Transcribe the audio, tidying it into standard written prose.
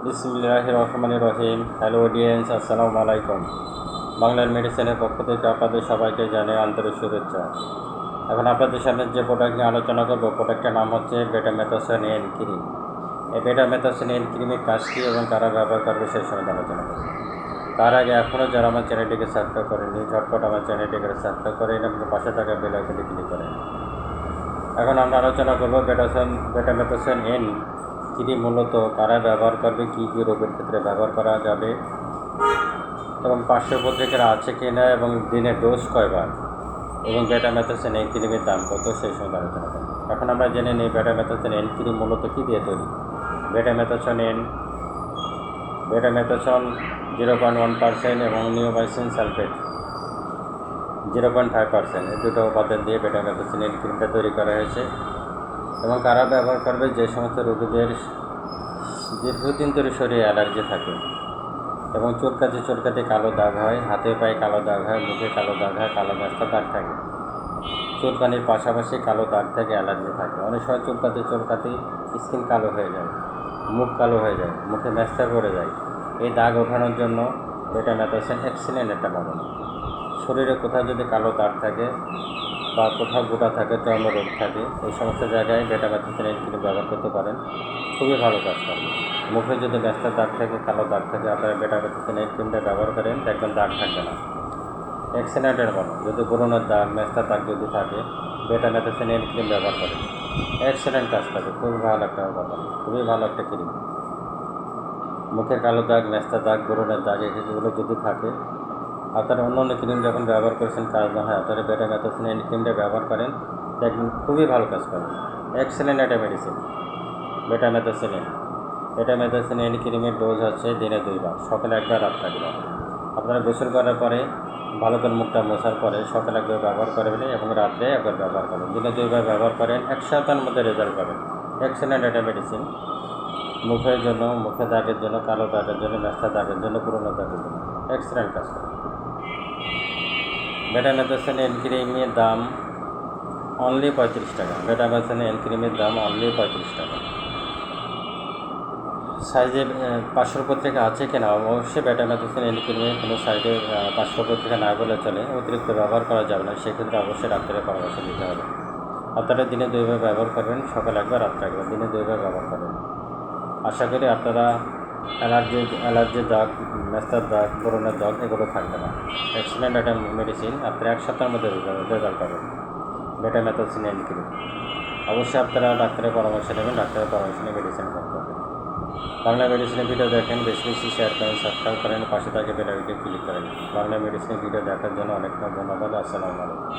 বিসমিল্লাহির রহমানির রহিম। Hello audience, আসসালামু আলাইকুম। বাংলার মেডিসিনের পক্ষ থেকে আপনাদের সবাইকে জানাই আন্তরিক শুভেচ্ছা। এখন আপনাদের সামনে যে প্রোডাক্ট নিয়ে আলোচনা করব, প্রোডাক্টের নাম হচ্ছে বেটামেথোসেন এন ক্রিম। এই বেটামেথোসেন এন ক্রিমের কাজ কী এবং কারা ব্যবহার করবে সেই সময় আলোচনা করব। তার আগে এখনও যারা আমার চ্যানেলটিকে সাবস্ক্রাইব করেননি, ঝটপট আমার চ্যানেলটিকে সাবস্ক্রাইব করেন এবং পাশে থাকা বেল আইকনে ক্লিক করেন। এখন আমরা আলোচনা করব বেটামেথোসেন এন ক্রিম মূলত কারা ব্যবহার করবে, কী কী রোগের ক্ষেত্রে ব্যবহার করা যাবে এবং পার্শ্ব প্রতিক্রিয়া আছে কি না এবং দিনের ডোজ কয়বার এবং বেটামেথোসেন এন ক্রিমের দাম কত সেই সময় আলোচনা করব। এখন আমরা জেনে নিই বেটামেথোসেন এন ক্রিম মূলত কী দিয়ে তৈরি। বেটামেথোসেন 0.1% এবং নিওমাইসিন সালফেট 0.5%, এই দুটো উপাদান দিয়ে বেটামেথোসেন এন ক্রিমটা তৈরি করা হয়েছে। এবং কারা ব্যবহার করবে, যে সমস্ত রোগীদের দীর্ঘদিন ধরে শরীরে অ্যালার্জি থাকে এবং চুলকাতে কালো দাগ হয়, হাতে পায়ে কালো দাগ হয়, মুখে কালো দাগ হয়, কালো মেস্তা দাগ থাকে, চুলকানির পাশাপাশি কালো দাগ থেকে অ্যালার্জি থাকে। অনেক সময় চুলকাতে স্কিন কালো হয়ে যায়, মুখ কালো হয়ে যায়, মুখে মেস্তা পড়ে যায়। এই দাগ ওঠানোর জন্য বেটামেথোসেন এক্সিলেন্ট একটা বানানো। শরীরে কোথাও যদি কালো দাগ থাকে বা কোথাও গোটা থাকে, চর্মরোগ থাকে, এই সমস্ত জায়গায় বেটামেথোসেন এন ক্রিম ব্যবহার করতে পারেন, খুবই ভালো কাজ করে। মুখে যদি মেস্তার দাগ থাকে, কালো দাগ থাকে, আপনারা বেটামেথোসেন এন ক্রিমটা ব্যবহার করেন, দেখবেন দাগ থাকবে না। এক্সিলেন্টের বলো, যদি ব্রণের দাগ, মেস্তার দাগ যদি থাকে, বেটামেথোসেন এন ক্রিম ব্যবহার করেন, এক্সিলেন্ট কাজ করে। খুবই ভালো একটা কথা, খুবই ভালো একটা ক্রিম। মুখের কালো দাগ, মেস্তার দাগ, ব্রণের দাগ এগুলো যদি থাকে, আপনারা অন্য ক্রিম যখন ব্যবহার করেছেন কাজ না হয়, আপনারা বেটামেথোসেন এন ক্রিমটা ব্যবহার করেন, দেখবেন খুবই ভালো কাজ করে। এক্সেলেন্ট একটা মেডিসিন বেটামেথোসেন এন। বেটামেথোসেন এন ক্রিমের ডোজ হচ্ছে দিনে 2 বার, সকালে একবার, রাত একবার। আপনারা গোসল করার পরে ভালো করে মুখটা মোছার পরে সকালে একবার ব্যবহার করবেন এবং রাত্রে একবার ব্যবহার করবেন। দিনে 2 বার ব্যবহার করেন, 1 সপ্তাহের মধ্যে রেজাল্ট পাবেন। এক্সেলেন্ট একটা মেডিসিন মুখের জন্য, মুখে দাগের জন্য, কালো দাগের জন্য, মেস্তা দাগের জন্য, পুরোনো দাগের জন্য এক্সেলেন্ট কাজ করে। বেটামেথোসেন এন ক্রিমের দাম অনলি 35 টাকা। বেটামেথোসেন এন ক্রিমের দাম অনলি 35 টাকা। সাইজে পার্শ্ব পত্রিকা আছে কিনা, অবশ্যই বেটামেথোসেন এন ক্রিমে কোনো সাইডে পার্শ্ব পত্রিকা না বলে চলে, অতিরিক্ত ব্যবহার করা যাবে না, সেক্ষেত্রে অবশ্যই ডাক্তারের পরামর্শ নিতে হবে। আপনারা দিনে 2 বার ব্যবহার করবেন, সকালে একবার, রাত্রে একবার, দিনে 2 বার ব্যবহার করবেন। আশা করি আপনারা অ্যালার্জির দাগ, মেস্তার দাগ, ব্রণের দাগ এগুলো থাকবে না। এক্সিলেন্ট একটা মেডিসিন, আপনারা 1 সপ্তাহের মধ্যে রেজাল্ট পাবেন। বেটামেথোসেন এন ক্রিম অবশ্যই আপনারা ডাক্তারের পরামর্শ নেবেন, ডাক্তারের পরামর্শ নিয়ে মেডিসিন করতে হবে। বাংলা মেডিসিনের ভিডিও দেখেন, বেশি বেশি শেয়ার করেন, সাবস্ক্রাইব করেন, পাশে থাকে বেল আইকনে ক্লিক করেন। বাংলা মেডিসিনের ভিডিও দেখার জন্য অনেক ধন্যবাদ। আসসালামু আলাইকুম।